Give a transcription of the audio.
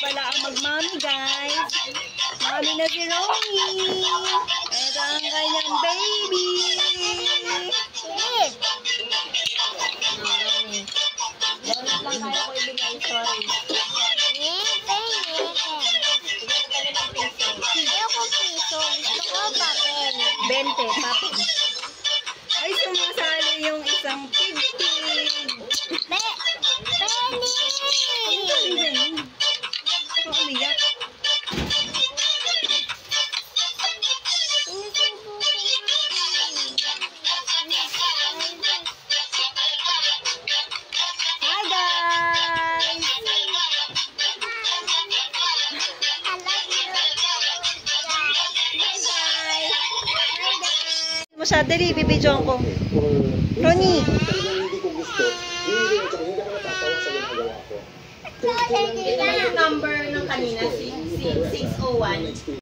pala ang mag-mommy, guys. Mommy na si Romy. Ito ang kanyang baby. Ganit lang kaya ko ibigay, sorry. Ayoko piso. Gusto ko papel. 20, papel. Ay, sumasali yung isang pig-pig. Penny! Umiyak. Hi, guys! Masyadali, bibidyoan ko. Ronnie! Hindi ko gusto. Hindi ako natatawag sa ginagawa ko. Ito Number ng kanina, 601.